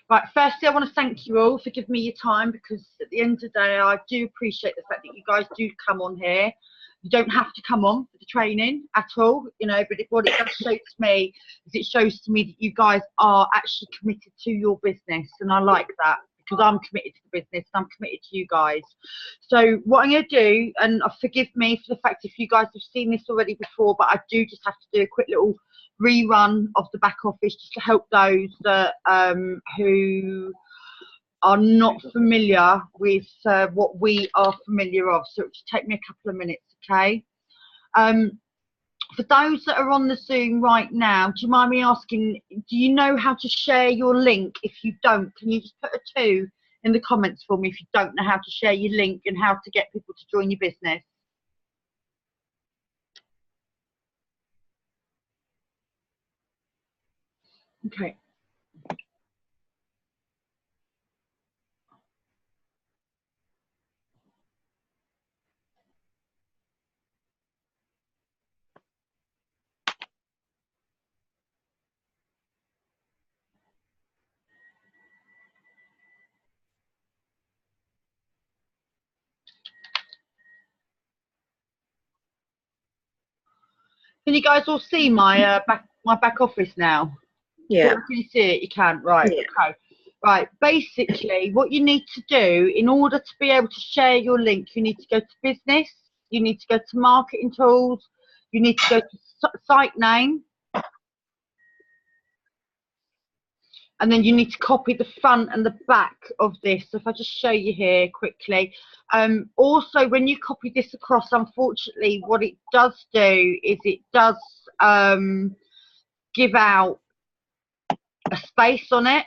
Right, firstly, I want to thank you all for giving me your time, because at the end of the day, I do appreciate the fact that you guys do come on here. You don't have to come on for the training at all, you know, but what it does show to me is it shows to me that you guys are actually committed to your business, and I like that, because I'm committed to the business and I'm committed to you guys. So what I'm going to do, and forgive me for the fact if you guys have seen this already before, but I do just have to do a quick little rerun of the back office just to help those that who are not familiar with what we are familiar of. So it'll just take me a couple of minutes, okay? For those that are on the Zoom right now, do you mind me asking, do you know how to share your link? If you don't, can you just put a 2 in the comments for me if you don't know how to share your link and how to get people to join your business? Okay. Can you guys all see my back office now? Yeah. Can you see it? You can, right? Yeah. Okay. Right. Basically, what you need to do in order to be able to share your link, you need to go to business. You need to go to marketing tools. You need to go to site name. And then you need to copy the front and the back of this. So if I just show you here quickly. Also, when you copy this across, unfortunately, what it does do is it does give out a space on it.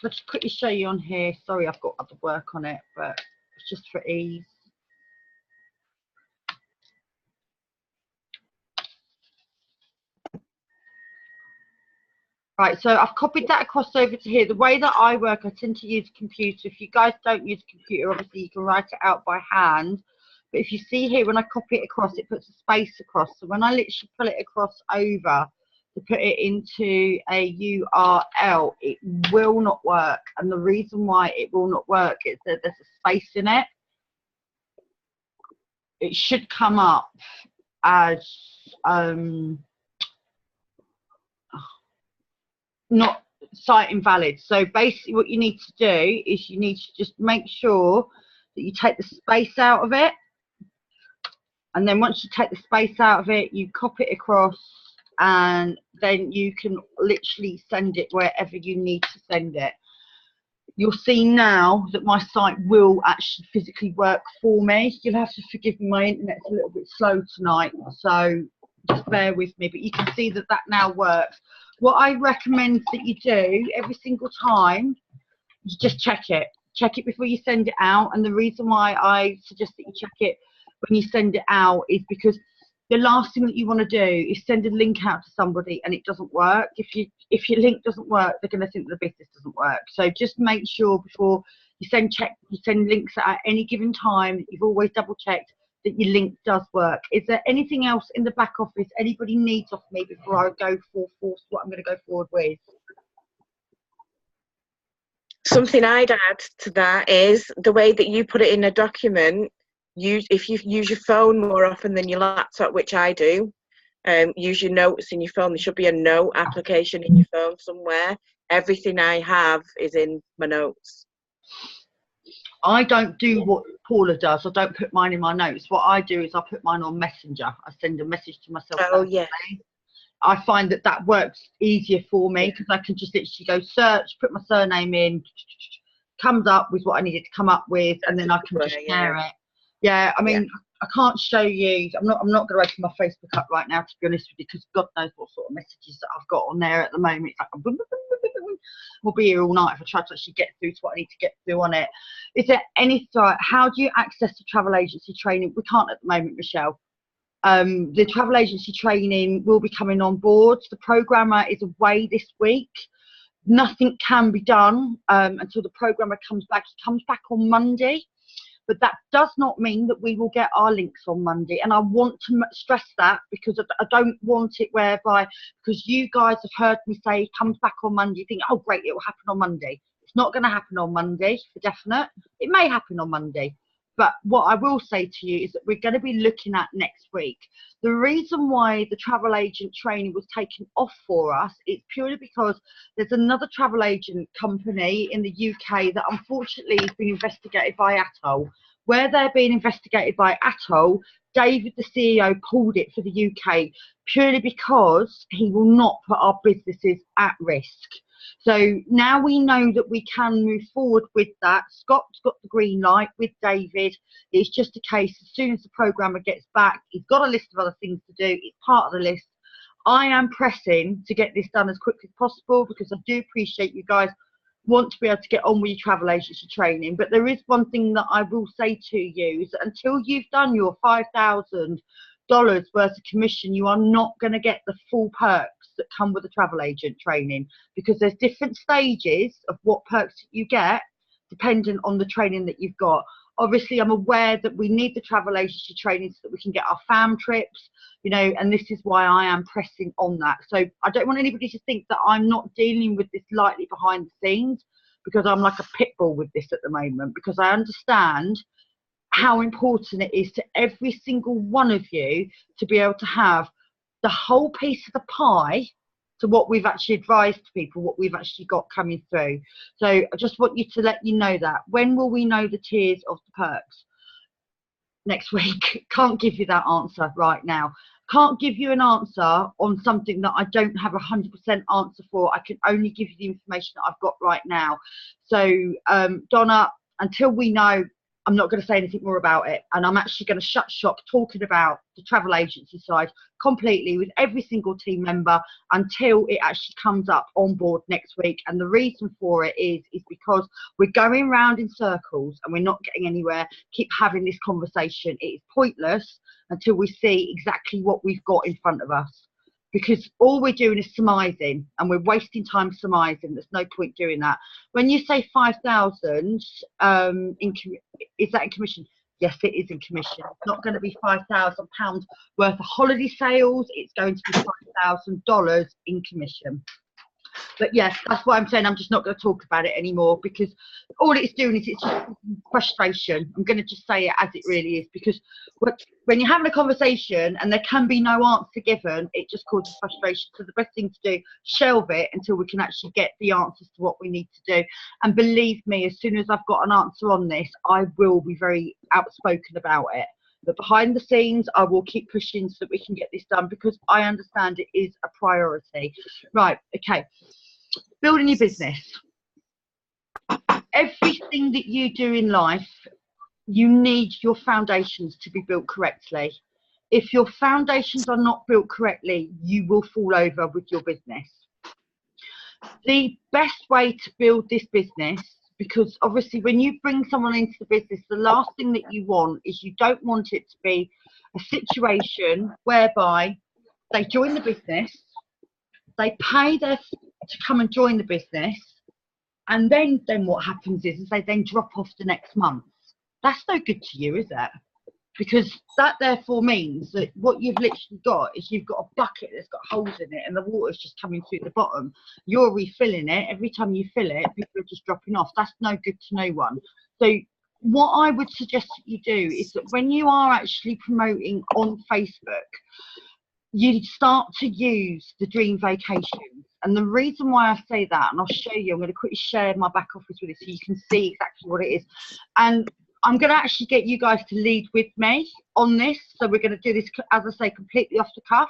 Let's quickly show you on here. Sorry, I've got other work on it, but it's just for ease. Right, so I've copied that across over to here. The way that I work, I tend to use a computer. If you guys don't use a computer, obviously you can write it out by hand. But if you see here, when I copy it across, it puts a space across. So when I literally pull it across over to put it into a URL, it will not work. And the reason why it will not work is that there's a space in it. It should come up as not site invalid. So basically what you need to do is you need to just make sure that you take the space out of it, and then once you take the space out of it, you copy it across, and then you can literally send it wherever you need to send it. You'll see now that my site will actually physically work for me. You'll have to forgive me, my internet's a little bit slow tonight, so just bear with me, but you can see that that now works. What I recommend that you do every single time is just check it. Check it before you send it out. And the reason why I suggest that you check it when you send it out is because the last thing that you want to do is send a link out to somebody and it doesn't work. If your link doesn't work, they're going to think the business doesn't work. So just make sure before you send links at any given time that you've always double checked that your link does work. Is there anything else in the back office anybody needs off me before I go for what I'm going to go forward with? Something I'd add to that is the way that you put it in a document. If you use your phone more often than your laptop, which I do, use your notes in your phone. There should be a note application in your phone somewhere. Everything I have is in my notes. I don't do what Paula does. I don't put mine in my notes. What I do is I put mine on Messenger. I send a message to myself. Oh, yeah. I find that that works easier for me because I can just literally go search, put my surname in, comes up with what I needed to come up with, and then I can just share it. Yeah, I mean, I can't show you. I'm not going to open my Facebook up right now, to be honest with you, because God knows what sort of messages that I've got on there at the moment. It's like we'll be here all night if I try to actually get through to what I need to get through on it. Is there any thought? How do you access the travel agency training? We can't at the moment, Michelle. The travel agency training will be coming on board. The programmer is away this week. Nothing can be done until the programmer comes back. He comes back on Monday. But that does not mean that we will get our links on Monday. And I want to stress that, because I don't want it whereby, because you guys have heard me say, comes back on Monday, you think, oh, great, it will happen on Monday. It's not going to happen on Monday, for definite. It may happen on Monday. But what I will say to you is that we're going to be looking at next week. The reason why the travel agent training was taken off for us is purely because there's another travel agent company in the UK that unfortunately has been investigated by Atoll. Where they're being investigated by Atoll, David, the CEO, pulled it for the UK purely because he will not put our businesses at risk. So now we know that we can move forward with that. Scott's got the green light with David. It's just a case, as soon as the programmer gets back, he's got a list of other things to do. It's part of the list. I am pressing to get this done as quickly as possible, because I do appreciate you guys want to be able to get on with your travel agency training. But there is one thing that I will say to you, is that until you've done your $5,000 worth of commission, you are not going to get the full perks that come with the travel agent training, because there's different stages of what perks you get depending on the training that you've got. Obviously, I'm aware that we need the travel agency training so that we can get our fam trips, you know, and this is why I am pressing on that. So I don't want anybody to think that I'm not dealing with this lightly behind the scenes, because I'm like a pit bull with this at the moment, because I understand how important it is to every single one of you to be able to have the whole piece of the pie to what we've actually advised to people, what we've actually got coming through. So I just want you to let you know that. When will we know the tiers of the perks? Next week. Can't give you that answer right now. Can't give you an answer on something that I don't have 100% answer for. I can only give you the information that I've got right now. So Donna, until we know, I'm not going to say anything more about it, and I'm actually going to shut shop talking about the travel agency side completely with every single team member until it actually comes up on board next week. And the reason for it is because we're going round in circles and we're not getting anywhere. Keep having this conversation. It is pointless until we see exactly what we've got in front of us, because all we're doing is surmising, and we're wasting time surmising. There's no point doing that. When you say 5,000, is that in commission? Yes, it is in commission. It's not going to be £5,000 worth of holiday sales. It's going to be $5,000 in commission. But yes, that's why I'm saying I'm just not going to talk about it anymore, because all it's doing is it's just frustration. I'm going to just say it as it really is, because when you're having a conversation and there can be no answer given, it just causes frustration. So the best thing to do, shelve it until we can actually get the answers to what we need to do. And believe me, as soon as I've got an answer on this, I will be very outspoken about it. But behind the scenes, I will keep pushing so that we can get this done, because I understand it is a priority. Right, okay. Building your business. Everything that you do in life, you need your foundations to be built correctly. If your foundations are not built correctly, you will fall over with your business. The best way to build this business, because obviously when you bring someone into the business, the last thing that you want is, you don't want it to be a situation whereby they join the business, they pay to come and join the business, and then what happens is they then drop off the next month. That's no good to you, is it? Because that therefore means that what you've literally got is, you've got a bucket that's got holes in it and the water's just coming through the bottom. You're refilling it. Every time you fill it, people are just dropping off. That's no good to no one. So what I would suggest that you do is that when you are actually promoting on Facebook, you start to use the dream vacations. And the reason why I say that, and I'll show you, I'm going to quickly share my back office with you so you can see exactly what it is. And I'm going to actually get you guys to lead with me on this. So we're going to do this, as I say, completely off the cuff.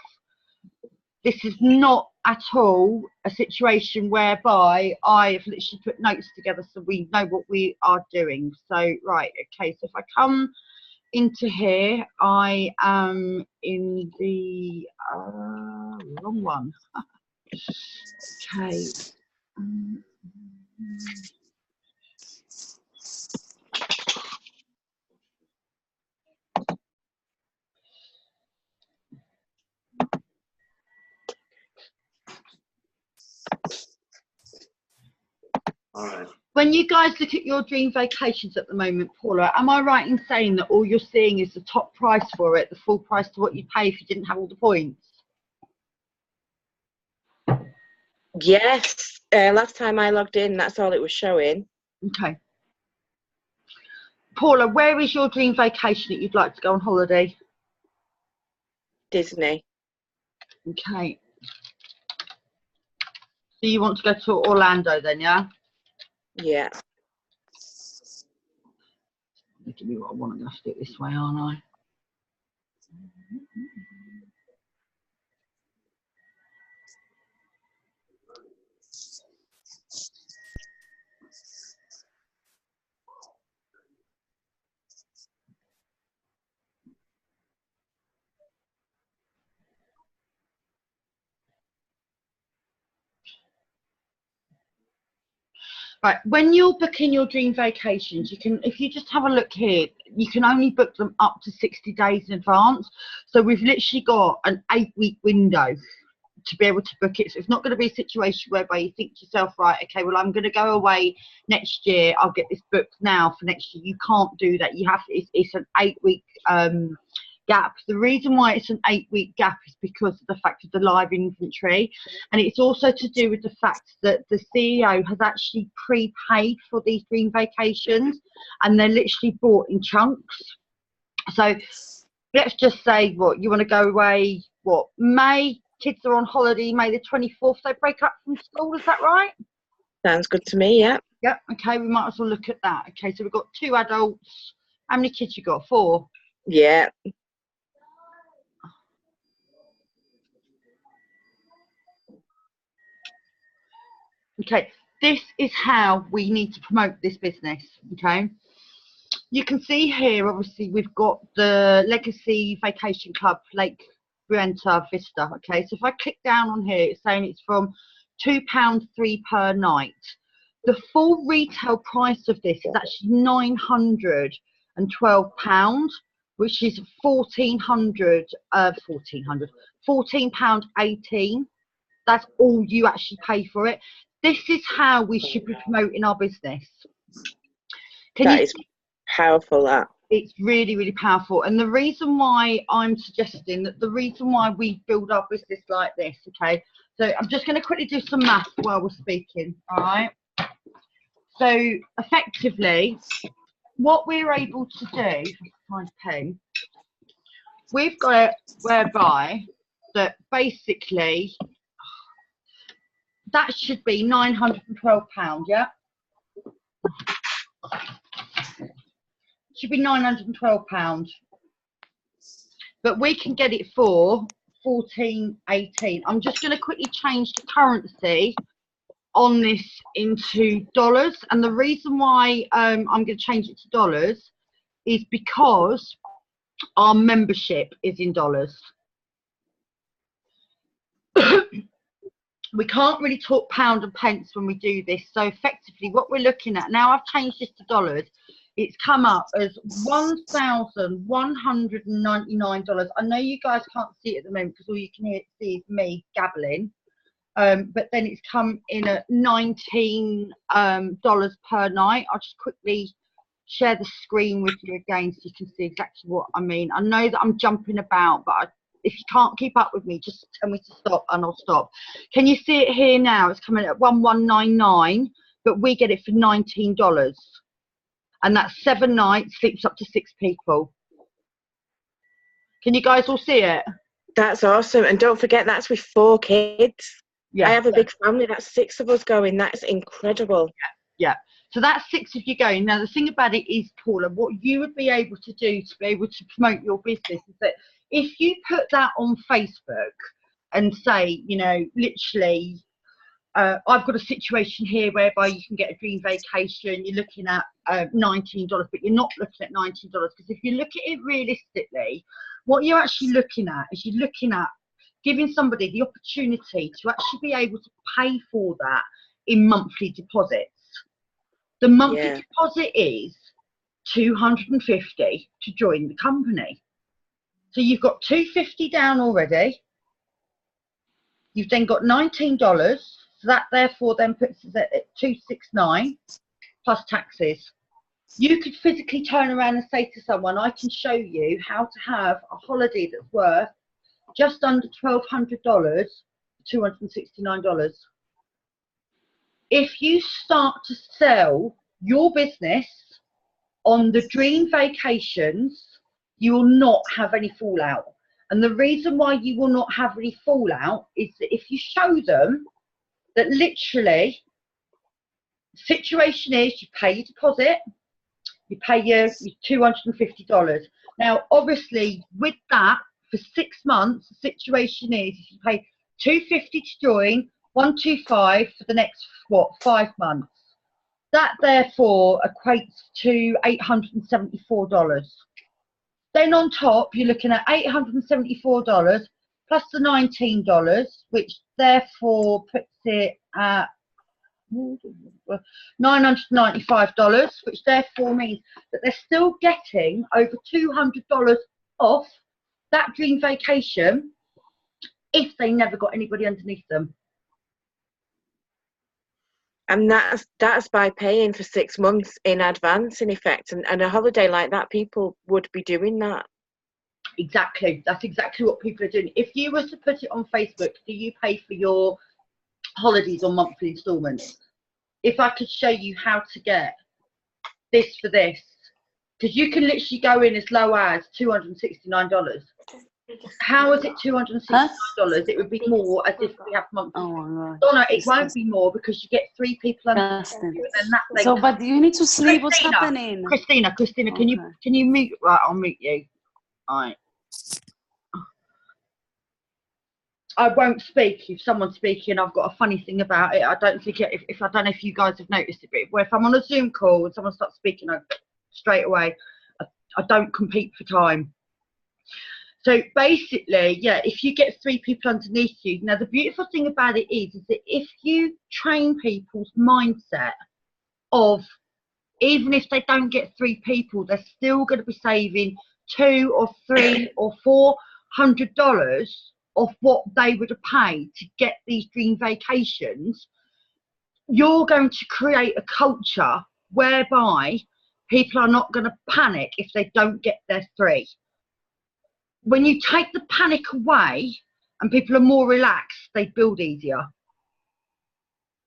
This is not at all a situation whereby I have literally put notes together so we know what we are doing. So, right, okay, so if I come into here, I am in the wrong one. Okay. All right. When you guys look at your dream vacations at the moment, Paula, am I right in saying that all you're seeing is the top price for it, the full price to what you pay if you didn't have all the points? Yes. Last time I logged in, that's all it was showing. Okay. Paula, where is your dream vacation that you'd like to go on holiday? Disney. Okay. So you want to go to Orlando then, yeah? Yeah. Give me what I want. I'm going to do it this way, aren't I? Right, when you're booking your dream vacations, you can, if you just have a look here, you can only book them up to 60 days in advance. So we've literally got an 8-week window to be able to book it. So it's not going to be a situation whereby you think to yourself, right, okay, well, I'm going to go away next year. I'll get this booked now for next year. You can't do that. You have to, it's an 8-week gap. The reason why it's an 8-week gap is because of the fact of the live inventory, and it's also to do with the fact that the CEO has actually prepaid for these dream vacations, and they're literally bought in chunks. So let's just say, what, you want to go away, what, May? Kids are on holiday May the 24th, they break up from school, is that right? Sounds good to me, yeah. Yep, okay, we might as well look at that. Okay, so we've got 2 adults. How many kids you got? 4? Yeah. Okay, this is how we need to promote this business, okay? You can see here, obviously, we've got the Legacy Vacation Club, Lake Buena Vista, okay? So if I click down on here, it's saying it's from £2.03 per night. The full retail price of this is actually £912, which is £14.18. That's all you actually pay for it. This is how we should be promoting our business. That is powerful, that. It's really, really powerful. And the reason why I'm suggesting that, the reason why we build our business like this, okay? So I'm just going to quickly do some math while we're speaking, all right? So effectively, what we're able to do, find a pen, we've got it whereby that basically that should be £912, yeah? Should be £912, but we can get it for $14.18. I'm just going to quickly change the currency on this into dollars, and the reason why I'm going to change it to dollars is because our membership is in dollars. We can't really talk pound and pence when we do this, so effectively what we're looking at now, I've changed this to dollars, it's come up as $1,199. I know you guys can't see it at the moment because all you can see is me gabbling, but then it's come in at $19 per night. I'll just quickly share the screen with you again so you can see exactly what I mean. I know that I'm jumping about, but if you can't keep up with me, just tell me to stop and I'll stop. Can you see it here now? It's coming at $1,199, but we get it for $19. And that's 7 nights, sleeps up to 6 people. Can you guys all see it? That's awesome. And don't forget, that's with 4 kids. Yeah. I have a big family. That's 6 of us going. That's incredible. Yeah. So that's 6 of you going. Now, the thing about it is, Paula, what you would be able to do to be able to promote your business is that if you put that on Facebook and say, you know, literally, I've got a situation here whereby you can get a dream vacation, you're looking at $19, but you're not looking at $19, because if you look at it realistically, what you're actually looking at is you're looking at giving somebody the opportunity to actually be able to pay for that in monthly deposits. The monthly deposit is $250 to join the company. So you've got $250 down already. You've then got $19. So that therefore then puts us at $269. plus taxes. You could physically turn around and say to someone, I can show you how to have a holiday that's worth just under $1,200, $269. If you start to sell your business on the dream vacations, you will not have any fallout. And the reason why you will not have any fallout is that if you show them that literally the situation is you pay your deposit, you pay your $250. Now, obviously, with that, for 6 months, the situation is if you pay $250 to join, $125 for the next, 5 months. That, therefore, equates to $874. Then on top, you're looking at $874 plus the $19, which therefore puts it at $995, which therefore means that they're still getting over $200 off that dream vacation if they never got anybody underneath them. And that's by paying for 6 months in advance, in effect. And a holiday like that, people would be doing that. Exactly. That's exactly what people are doing. If you were to put it on Facebook, do you pay for your holidays on monthly instalments? If I could show you how to get this for this, because you can literally go in as low as $269. How is it $269? It would be more as if we have monthly. Oh my God. Donna, it won't be more because you get 3 people under you, and that So, but you need to see what's happening. Christina, Okay. can you mute? Right, I'll mute you. All right. I won't speak if someone's speaking. I've got a funny thing about it. I don't think if I don't know if you guys have noticed it, but if I'm on a Zoom call and someone starts speaking, I straight away. I don't compete for time. So basically, yeah, if you get 3 people underneath you, now the beautiful thing about it is that if you train people's mindset of, even if they don't get 3 people, they're still going to be saving $200 or $300 or $400 of what they would have paid to get these dream vacations, you're going to create a culture whereby people are not going to panic if they don't get their 3. When you take the panic away and people are more relaxed, they build easier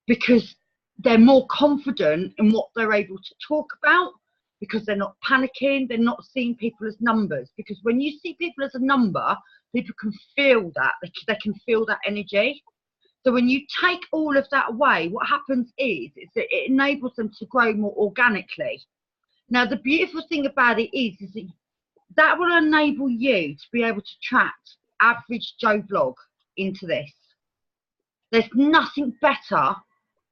because they're more confident in what they're able to talk about, because they're not panicking, they're not seeing people as numbers. Because when you see people as a number, people can feel that, they can feel that energy. So when you take all of that away, what happens is that it enables them to grow more organically. Now, the beautiful thing about it is that will enable you to be able to attract average Joe Blog into this. There's nothing better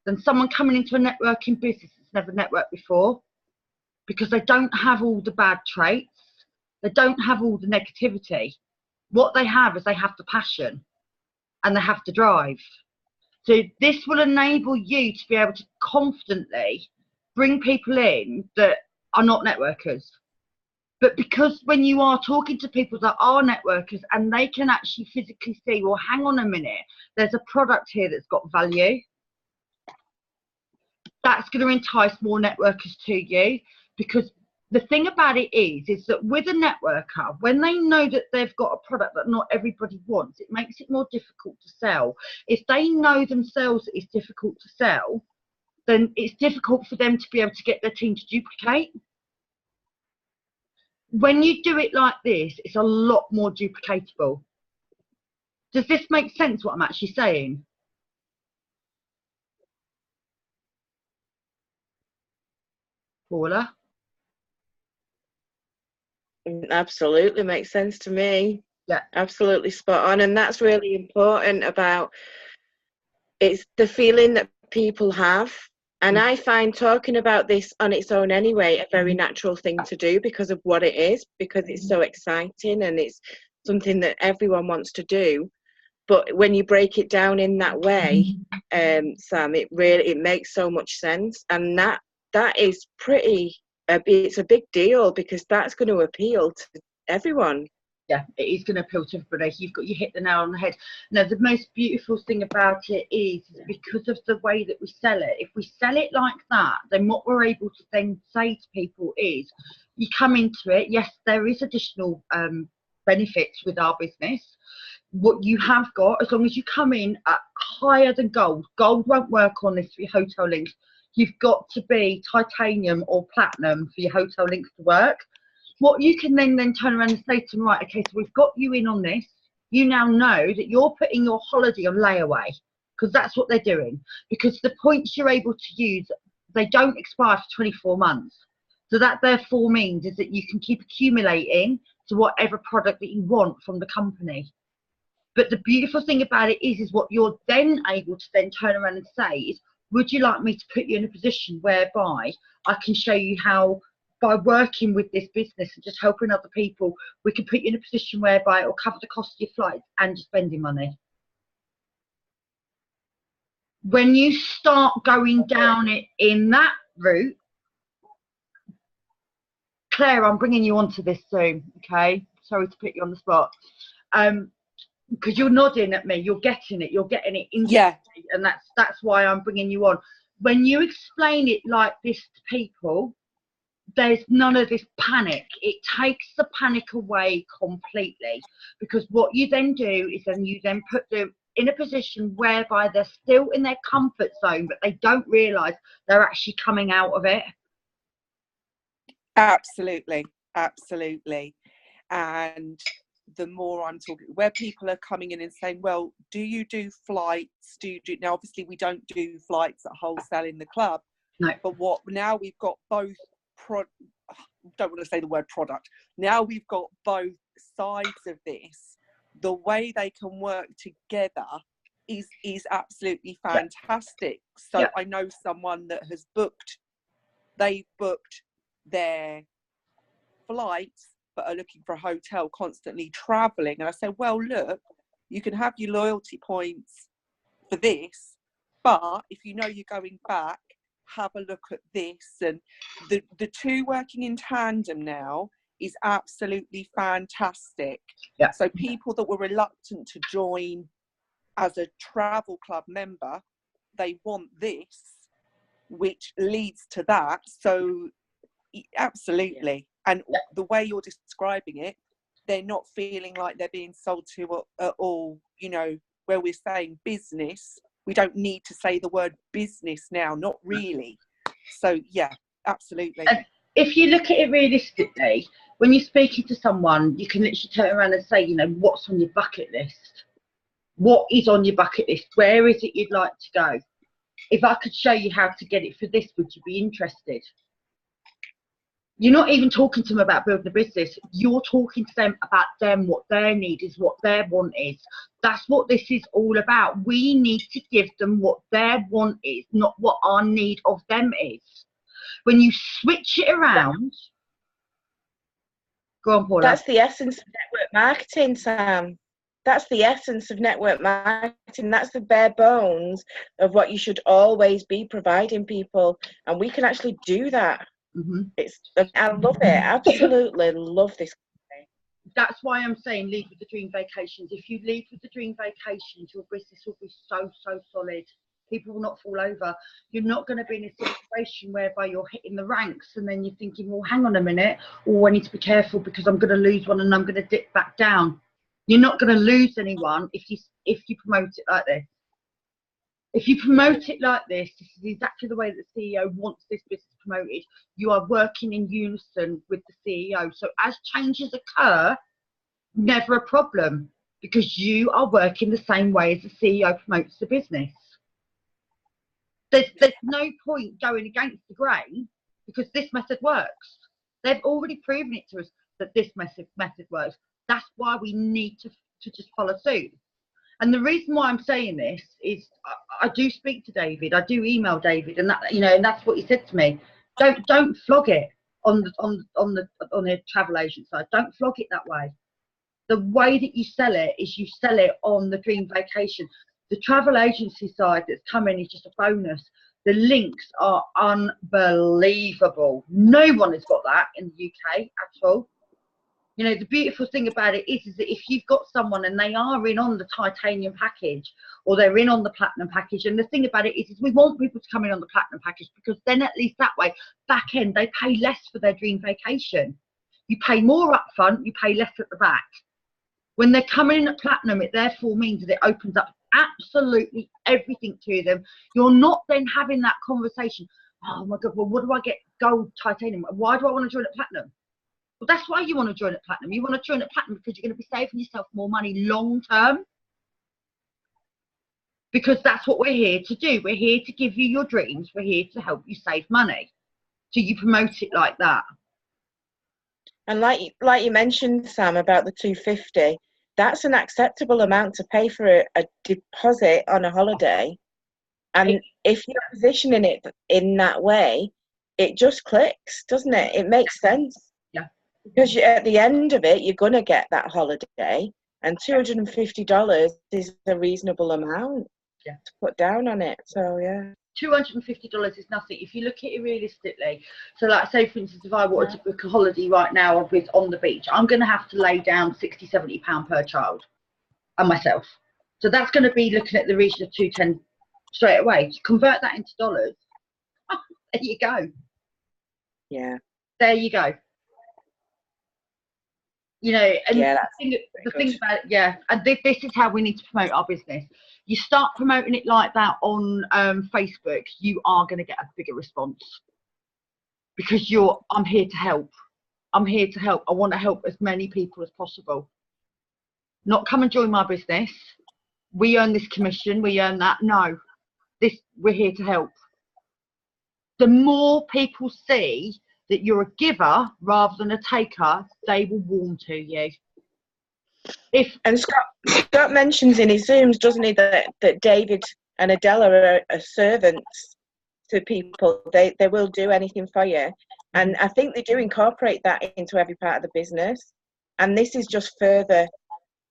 than someone coming into a networking business that's never networked before, because they don't have all the bad traits, they don't have all the negativity. What they have is they have the passion and they have the drive. So this will enable you to be able to confidently bring people in that are not networkers. But because when you are talking to people that are networkers and they can actually physically see, well, hang on a minute, there's a product here that's got value, that's going to entice more networkers to you. Because the thing about it is that with a networker, when they know that they've got a product that not everybody wants, it makes it more difficult to sell. If they know themselves that it's difficult to sell, then it's difficult for them to be able to get their team to duplicate. When you do it like this, it's a lot more duplicatable. Does this make sense, what I'm actually saying? Paula? Absolutely makes sense to me. Yeah, absolutely spot on. And that's really important about, it's the feeling that people have. And I find talking about this on its own anyway a very natural thing to do because of what it is, because it's so exciting and it's something that everyone wants to do. But when you break it down in that way, Sam, it makes so much sense. And that is it's a big deal, because that's going to appeal to everyone. Yeah, it is going to appeal to everybody. You hit the nail on the head. Now, the most beautiful thing about it is because of the way that we sell it. If we sell it like that, then what we're able to then say to people is, you come into it, yes, there is additional benefits with our business. What you have got, as long as you come in at higher than gold won't work on this for your hotel links. You've got to be titanium or platinum for your hotel links to work. What you can then turn around and say to them, right, okay, so we've got you in on this. You now know that you're putting your holiday on layaway, because that's what they're doing. Because the points you're able to use, they don't expire for 24 months. So that therefore means is that you can keep accumulating to whatever product that you want from the company. But the beautiful thing about it is what you're then able to then turn around and say is, would you like me to put you in a position whereby I can show you how, by working with this business and just helping other people, we can put you in a position whereby it will cover the cost of your flights and your spending money. When you start going down it in that route, Claire, I'm bringing you onto this soon, okay? Sorry to put you on the spot. Because you're nodding at me, you're getting it instantly, Yeah. and that's why I'm bringing you on. When you explain it like this to people, there's none of this panic. It takes the panic away completely, because what you then do is you then put them in a position whereby they're still in their comfort zone, but they don't realise they're actually coming out of it. Absolutely. And the more I'm talking, where people are coming in and saying, well, do you do flights? Now, obviously we don't do flights at wholesale in the club. No. But now we've got both, don't want to say the word product. Now we've got both sides of this. The way they can work together is absolutely fantastic. So I know someone that has they've booked their flights but are looking for a hotel, constantly traveling, and I said, well, look, you can have your loyalty points for this, but if you know you're going back, have a look at this. And the two working in tandem now is absolutely fantastic. So people that were reluctant to join as a travel club member, they want this, which leads to that. So absolutely. And the way you're describing it, they're not feeling like they're being sold to at all. You know, where we're saying business, we don't need to say the word business now, not really. So yeah, absolutely. And if you look at it realistically, when you're speaking to someone, you can literally turn around and say, you know, what's on your bucket list? What is on your bucket list? Where is it you'd like to go? If I could show you how to get it for this, would you be interested? You're not even talking to them about building a business. You're talking to them about what their need is, what their want is. That's what this is all about. We need to give them what their want is, not what our need of them is. When you switch it around, go on, Paula. That's the essence of network marketing, Sam. That's the essence of network marketing. That's the bare bones of what you should always be providing people. And we can actually do that. I love it. Absolutely love this. That's why I'm saying lead with the dream vacations. If you lead with the dream vacations, your business will be so solid. People will not fall over. You're not going to be in a situation whereby you're hitting the ranks and then you're thinking, well, hang on a minute, I need to be careful because I'm going to lose one and I'm going to dip back down. You're not going to lose anyone if you promote it like this. If you promote it like this is exactly the way that the CEO wants this business promoted. You are working in unison with the CEO. So as changes occur, never a problem, because you are working the same way as the CEO promotes the business. There's no point going against the grain, because this method works. They've already proven it to us that this method works. That's why we need to just follow suit. And the reason why I'm saying this is I do speak to David, I do email David, and that, you know, and that's what he said to me. Don't flog it on the travel agent side. Don't flog it that way. The way that you sell it is you sell it on the dream vacation. The travel agency side that's coming is just a bonus. The links are unbelievable. No one has got that in the UK at all. You know, the beautiful thing about it is that if you've got someone and they are in on the titanium package or they're in on the platinum package, and the thing about it is we want people to come in on the platinum package, because then at least that way, back end, they pay less for their dream vacation. You pay more up front, you pay less at the back. When they're coming in at platinum, it therefore means that it opens up absolutely everything to them. You're not then having that conversation, oh my God, well, what do I get gold, titanium? Why do I want to join at platinum? Well, that's why you want to join at platinum. You want to join at platinum because you're going to be saving yourself more money long term. Because that's what we're here to do. We're here to give you your dreams. We're here to help you save money. So you promote it like that. And like you mentioned, Sam, about the 250, that's an acceptable amount to pay for a deposit on a holiday. And if you're positioning it in that way, it just clicks, doesn't it? It makes sense. Yeah. Because at the end of it, you're going to get that holiday, and $250 is a reasonable amount to put down on it. So, yeah. $250 is nothing if you look at it realistically. So like, say for instance, if I wanted to book a holiday right now with on the beach, I'm going to have to lay down £60-70 per child and myself. So that's going to be looking at the region of 210 straight away. Convert that into dollars. Oh, there you go. Yeah. There you go. You know, and yeah, the thing about it, yeah, and this is how we need to promote our business. You start promoting it like that on Facebook, you are going to get a bigger response, because I'm here to help. I'm here to help. I want to help as many people as possible. Not come and join my business. We earn this commission. We earn that. No, we're here to help. The more people see that you're a giver rather than a taker, they will warm to you. And Scott mentions in his Zooms, doesn't he, that David and Adela are servants to people. They will do anything for you. And I think they do incorporate that into every part of the business. And this is just further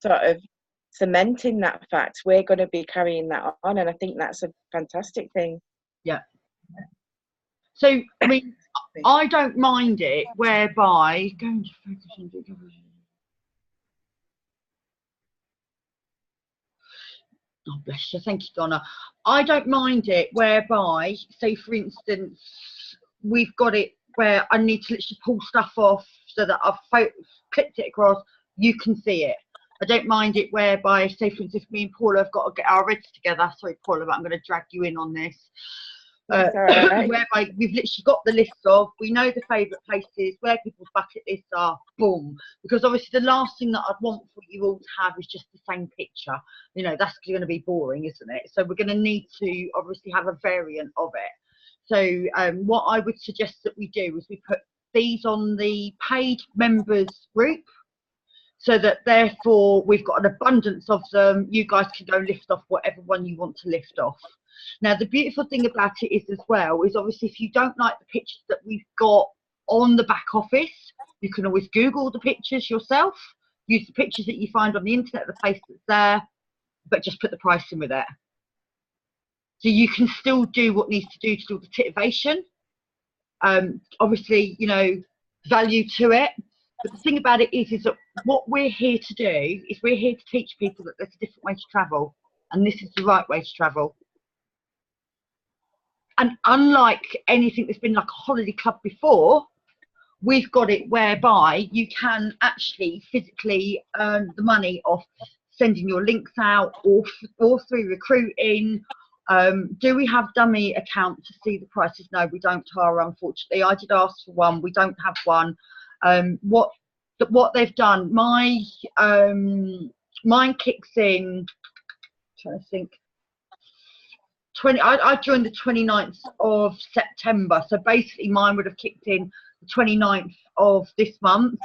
sort of cementing that fact. We're going to be carrying that on, and I think that's a fantastic thing. Yeah. So, I mean, I don't mind it whereby going to focus on oh, bless you. Thank you, Donna. I don't mind it whereby, say, for instance, we've got it where I need to literally pull stuff off so that I've clipped it across, you can see it. I don't mind it whereby, say, for instance, if me and Paula have got to get our reds together. Sorry, Paula, but I'm going to drag you in on this. Right. Whereby we've literally got the list of, we know the favourite places, where people's bucket lists are, boom. Because obviously the last thing that I'd want for you all to have is just the same picture. You know, that's going to be boring, isn't it? So we're going to need to obviously have a variant of it. So what I would suggest that we do is we put these on the paid members group, so that therefore we've got an abundance of them. You guys can go lift off whatever one you want to lift off. Now, the beautiful thing about it is as well, is obviously if you don't like the pictures that we've got on the back office, you can always Google the pictures yourself, use the pictures that you find on the internet, the place that's there, but just put the price in with it. So you can still do what needs to do the titivation. Obviously, you know, value to it. But the thing about it is that what we're here to do is we're here to teach people that there's a different way to travel, and this is the right way to travel. And unlike anything that's been like a holiday club before, we've got it whereby you can actually physically earn the money off sending your links out or through recruiting. Do we have dummy account to see the prices? No, we don't, Tara, unfortunately. I did ask for one. We don't have one. What they've done, mine kicks in, I'm trying to think, I joined the 29th of September, so basically mine would have kicked in the 29th of this month.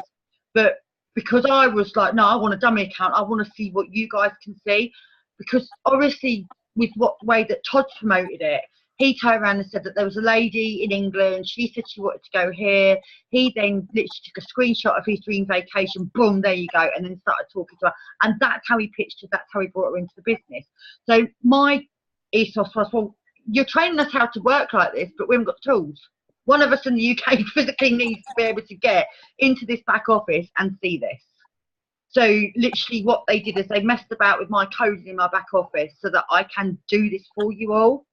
But because I was like, no, I want a dummy account, I want to see what you guys can see, because obviously with what way that Todd promoted it, he turned around and said that there was a lady in England, she said she wanted to go here. He then literally took a screenshot of his dream vacation, boom, there you go, and then started talking to her. And that's how he pitched her, that's how he brought her into the business. So my ethos was, well, you're training us how to work like this, but we haven't got the tools. one of us in the UK physically needs to be able to get into this back office and see this. So literally what they did is they messed about with my coding in my back office so that I can do this for you all.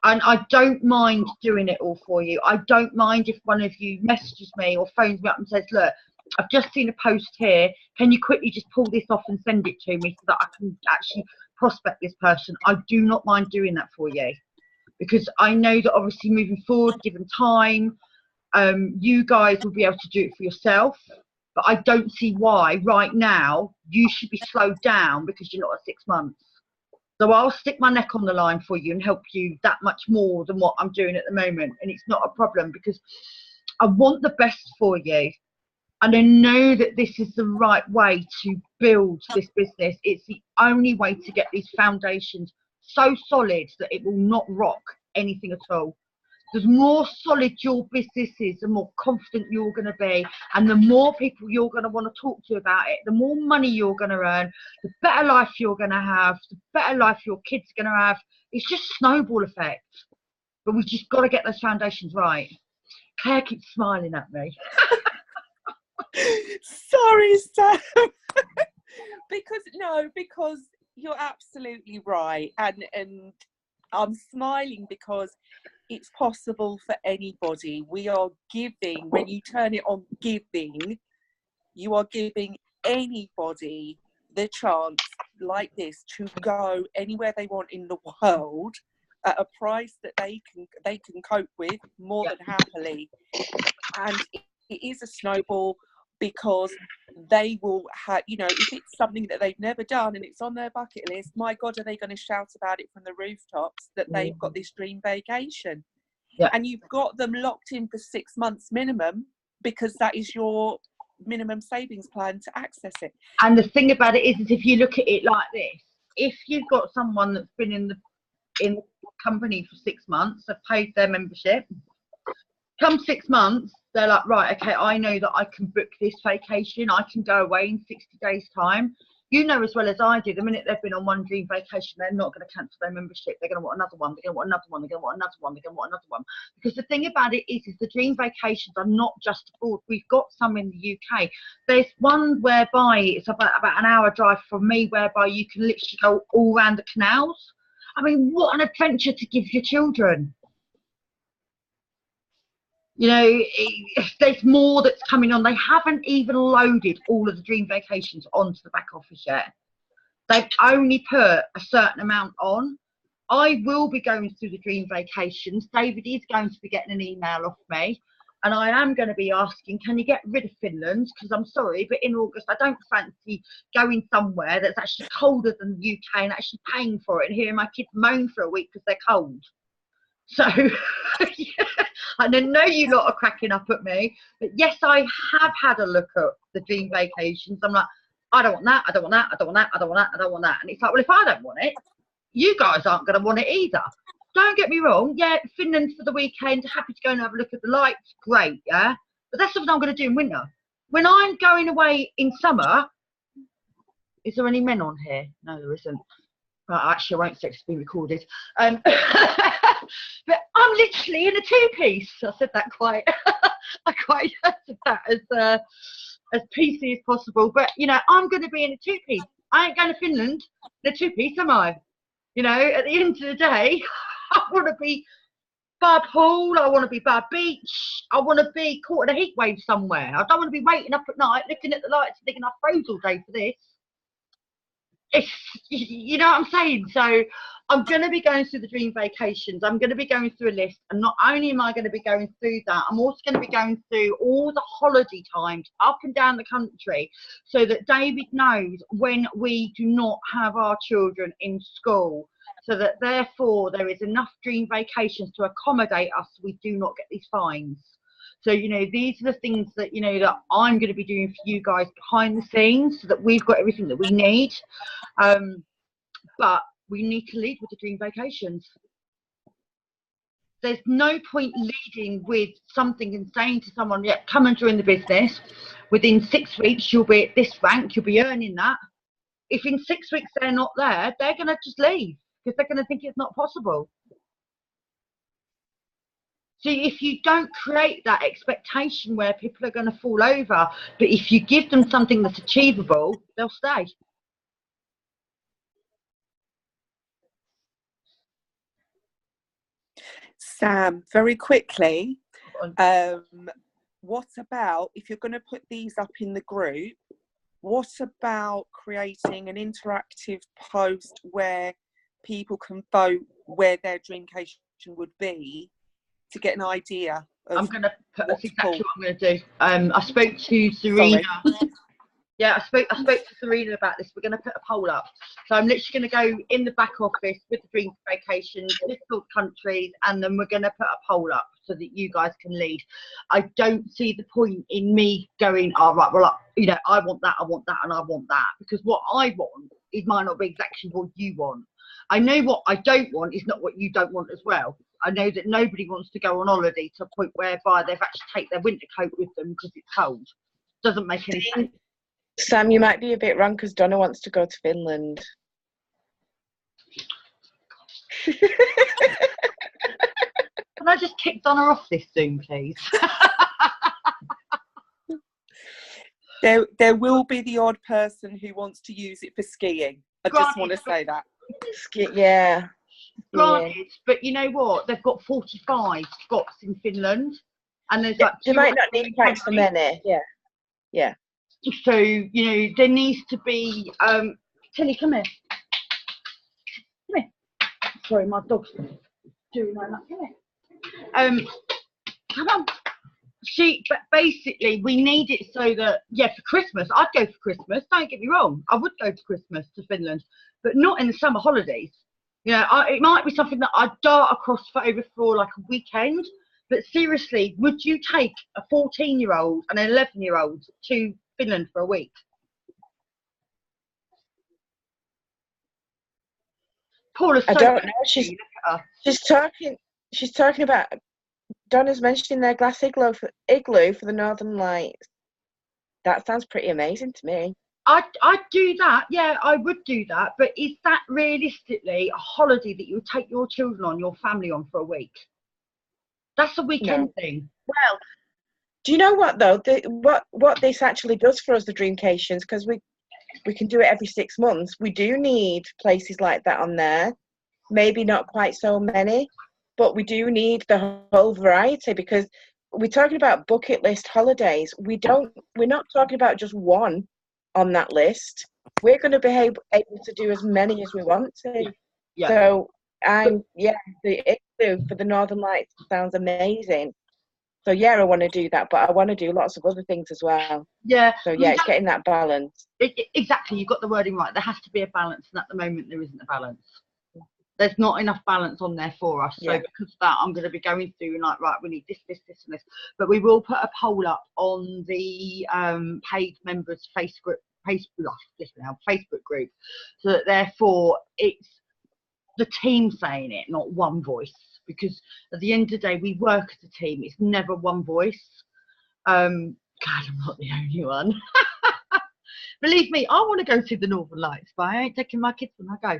And I don't mind doing it all for you. I don't mind if one of you messages me or phones me up and says, look, I've just seen a post here. Can you quickly just pull this off and send it to me so that I can actually prospect this person? I do not mind doing that for you, because I know that obviously moving forward, given time, you guys will be able to do it for yourself. But I don't see why right now you should be slowed down because you're not at 6 months. So I'll stick my neck on the line for you and help you that much more than what I'm doing at the moment. And it's not a problem because I want the best for you. And I know that this is the right way to build this business. It's the only way to get these foundations so solid that it will not rock anything at all. The more solid your business is, the more confident you're going to be, and the more people you're going to want to talk to about it, the more money you're going to earn, the better life you're going to have, the better life your kids are going to have. It's just snowball effect. But we've just got to get those foundations right. Claire keeps smiling at me. Sorry, Sam. because you're absolutely right, and I'm smiling because it's possible for anybody. We are giving, when you turn it on giving, you are giving anybody the chance like this to go anywhere they want in the world at a price that they can cope with more than happily. And it is a snowball, because they will have, you know, if it's something that they've never done and it's on their bucket list, my God, are they going to shout about it from the rooftops that they've got this dream vacation? Yeah. And you've got them locked in for 6 months minimum, because that is your minimum savings plan to access it. And the thing about it is if you look at it like this, if you've got someone that's been in the company for 6 months, they've paid their membership, come 6 months, they're like, right, okay, I know that I can book this vacation. I can go away in 60 days' time. You know as well as I do, the minute they've been on one dream vacation, they're not going to cancel their membership. They're going to want another one. They're going to want another one. They're going to want another one. They're going to want another one. Because the thing about it is the dream vacations are not just abroad. We've got some in the UK. There's one whereby it's about an hour drive from me, whereby you can literally go all around the canals. I mean, what an adventure to give your children. You know, there's more that's coming on. They haven't even loaded all of the dream vacations onto the back office yet. They've only put a certain amount on. I will be going through the dream vacations. David is going to be getting an email off me. And I am going to be asking, can you get rid of Finland? Because I'm sorry, but in August, I don't fancy going somewhere that's actually colder than the UK and actually paying for it and hearing my kids moan for a week because they're cold. So, yeah. And I know you lot are cracking up at me, but yes, I have had a look at the dream vacations. I'm like, I don't want that, I don't want that, I don't want that, I don't want that, I don't want that. And it's like, well, if I don't want it, you guys aren't going to want it either. Don't get me wrong, yeah, Finland for the weekend, happy to go and have a look at the lights, great, yeah? But that's something I'm going to do in winter. When I'm going away in summer, is there any men on here? No, there isn't. Right, actually, I won't say it's been recorded. But I'm literally in a two-piece. I said that quite, I quite said that as PC as possible. But, you know, I'm going to be in a two-piece. I ain't going to Finland in a two-piece, am I? You know, at the end of the day, I want to be by a pool. I want to be by a beach. I want to be caught in a heat wave somewhere. I don't want to be waiting up at night, looking at the lights and thinking I froze all day for this. It's, you know what I'm saying? So I'm going to be going through the dream vacations. I'm going to be going through a list, and not only am I going to be going through that, I'm also going to be going through all the holiday times up and down the country, so that David knows when we do not have our children in school, so that therefore there is enough dream vacations to accommodate us so we do not get these fines. So, you know, these are the things that, you know, that I'm going to be doing for you guys behind the scenes so that we've got everything that we need. But we need to lead with the dream vacations. There's no point leading with something and saying to someone, yeah, come and join the business. Within 6 weeks, you'll be at this rank, you'll be earning that. If in 6 weeks they're not there, they're going to just leave because they're going to think it's not possible. See, if you don't create that expectation where people are going to fall over, but if you give them something that's achievable, they'll stay. Sam, very quickly, what about, if you're going to put these up in the group, what about creating an interactive post where people can vote where their dreamcation would be to get an idea of I'm going to put, that's what to exactly pull? what I'm going to do. I spoke to Serena. Yeah, I spoke to Serena about this. We're going to put a poll up. So I'm literally going to go in the back office with the Dream Vacation, list all the countries, and then we're going to put a poll up so that you guys can lead. I don't see the point in me going, oh, right, well, you know, I want that, and I want that. Because what I want, it might not be exactly what you want. I know what I don't want is not what you don't want as well. I know that nobody wants to go on holiday to a point whereby they've actually taken their winter coat with them because it's cold. Doesn't make any sense. Sam, you might be a bit wrong because Donna wants to go to Finland. Can I just kick Donna off this Zoom, please? There will be the odd person who wants to use it for skiing. I just want to say that. Yeah. Granted, but you know what? They've got 45 spots in Finland, and there's like they might not need quite so many. Yeah, yeah. So you know there needs to be. Tilly, come here. Come here. Sorry, my dog's doing that. Come here. Come on. But basically, we need it so that for Christmas, I'd go for Christmas. Don't get me wrong, I would go for Christmas to Finland, but not in the summer holidays. You know, it might be something that I'd dart across for like a weekend. But seriously, would you take a 14-year-old and an 11-year-old to Finland for a week? Paula's I don't know. She's talking about. Donna's mentioning their glass igloo for the Northern Lights. That sounds pretty amazing to me. I'd do that. Yeah, I would do that. But is that realistically a holiday that you would take your children on, your family on for a week? That's a weekend thing. Well, do you know what though? What this actually does for us, the Dreamcations, because we can do it every 6 months. We do need places like that on there. Maybe not quite so many, but we do need the whole variety because we're talking about bucket list holidays. We're not talking about just one on that list. We're going to be able to do as many as we want to. Yeah. So the igloo for the Northern Lights sounds amazing. So I want to do that, but I want to do lots of other things as well. Yeah. So it's getting that balance. Exactly, you've got the wording right. There has to be a balance, and at the moment there isn't a balance. There's not enough balance on there for us. So because of that, I'm going to be going through and like, right, we need this, and this. But we will put a poll up on the paid members Facebook group, so that therefore it's the team saying it, not one voice. Because at the end of the day, we work as a team. It's never one voice. God, I'm not the only one. Believe me, I want to go see the Northern Lights, but I ain't taking my kids when I go.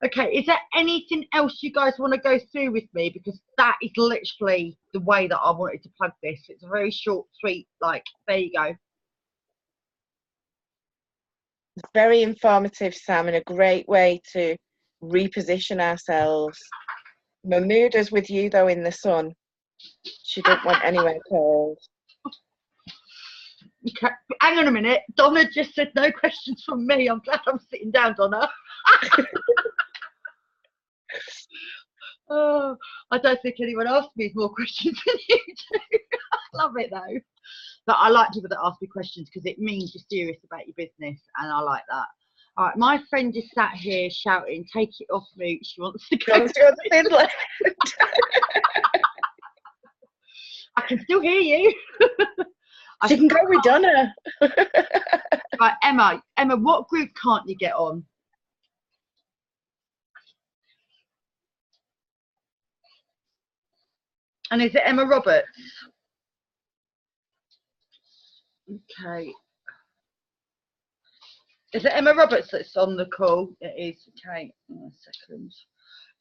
Okay, is there anything else you guys want to go through with me? Because that is literally the way that I wanted to plug this. It's a very short, sweet, like, there you go. It's very informative, Sam, and a great way to reposition ourselves. Mahmouda's with you, though, in the sun. She didn't want anywhere cold. Okay. Hang on a minute. Donna just said no questions from me. I'm glad I'm sitting down, Donna. Oh, I don't think anyone asked me more questions than you do. I love it though. But I like people that ask me questions because it means you're serious about your business, and I like that. All right, my friend is sat here shouting, "Take it off mute." She wants to go to Finland. I can still hear you. She can go with Donna. Right, Emma, what group can't you get on? And is it Emma Roberts? Okay. Is it Emma Roberts that's on the call? It is. Okay. 1 second.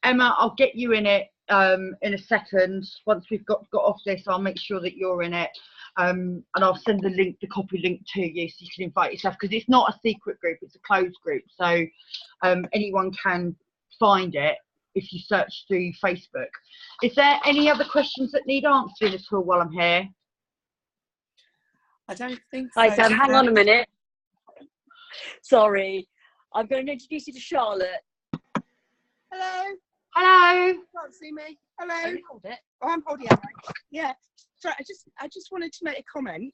Emma, I'll get you in it in a second. Once we've got off this, I'll make sure that you're in it. And I'll send the copy link to you so you can invite yourself, because it's not a secret group, it's a closed group. So anyone can find it if you search through Facebook. Is there any other questions that need answering at all while I'm here? I don't think so. Hi Sam, hang on a minute. Sorry. I'm going to introduce you to Charlotte. Hello. Hello. You can't see me. Hello. Hold it. Oh, I'm holding it. Yeah. Sorry, I just wanted to make a comment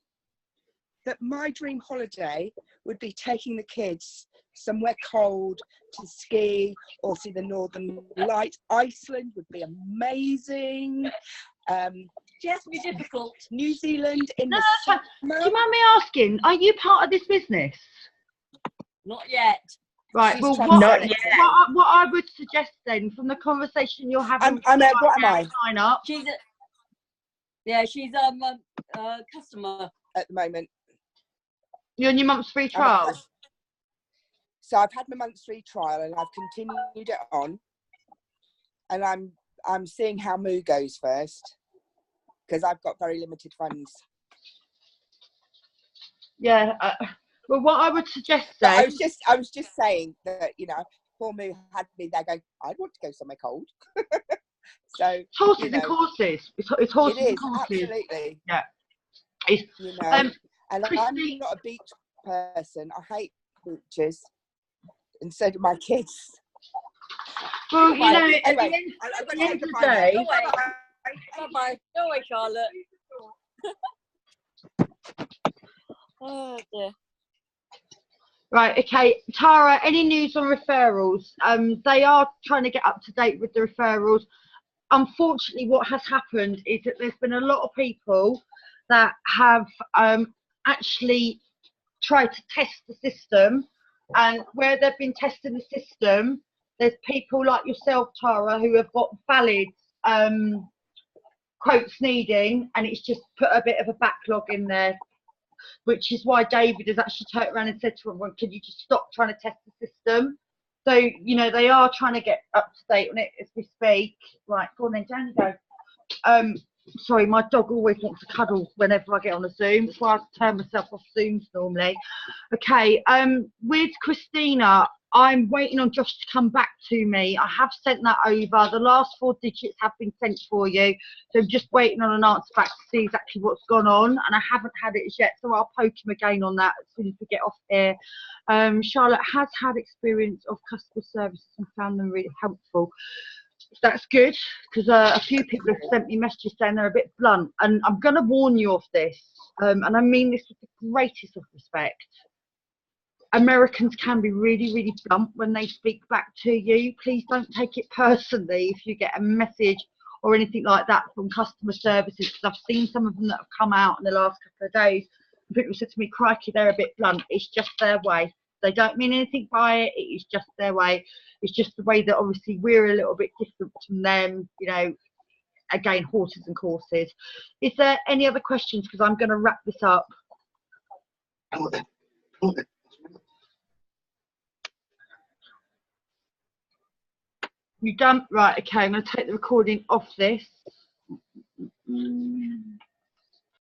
that my dream holiday would be taking the kids somewhere cold to ski or see the Northern Lights. Iceland would be amazing. She has to be difficult. New Zealand in No, the that's summer. Do you mind me asking, are you part of this business? Not yet. Right, She's well, trying what, to Not sell it yet. to me. what I would suggest then, from the conversation you're having, What am I sign up. She's a customer. at the moment? You're on your month's free I'm a trial. cus- So I've had my month's free trial and I've continued it on, and I'm seeing how Moo goes first, because I've got very limited funds. Yeah. Well, what I would suggest But then, I was just saying that, you know, poor Moo had me there going, I'd want to go somewhere cold. So it's horses you and know, courses. It's horses it and is horses. absolutely. Yeah. It's, You know, um, and Christine- I'm not a beach person. I hate beaches, and so do my kids. well, you know, at the Anyway, end, I've at got the to end take of a the fine day, now. Bye-bye. Go away, Charlotte. Oh dear. right, okay, Tara, any news on referrals? They are trying to get up to date with the referrals. Unfortunately, what has happened is that there's been a lot of people that have actually tried to test the system, and where they've been testing the system, there's people like yourself, Tara, who have got valid quotes needing, and it's just put a bit of a backlog in there, which is why David has actually turned around and said to everyone, can you just stop trying to test the system? So, you know, they are trying to get up to date on it as we speak. Right, go on then, down you go. Sorry, my dog always wants to cuddle whenever I get on a Zoom. That's why I turn myself off Zooms normally. Okay, with Christina, I'm waiting on Josh to come back to me. I have sent that over. The last 4 digits have been sent for you. So I'm just waiting on an answer back to see exactly what's gone on. And I haven't had it as yet, so I'll poke him again on that as soon as we get off here. Charlotte has had experience of customer services and found them really helpful. That's good, because a few people have sent me messages saying they're a bit blunt. And I'm going to warn you of this. And I mean this with the greatest of respect. Americans can be really, really blunt when they speak back to you. Please don't take it personally if you get a message or anything like that from customer services, because I've seen some of them that have come out in the last couple of days. And people said to me, crikey, they're a bit blunt. It's just their way. They don't mean anything by it. It is just their way. It's just the way that obviously we're a little bit different from them, you know, again, horses and courses. Is there any other questions? Because I'm going to wrap this up. You done? Right, okay, I'm going to take the recording off this.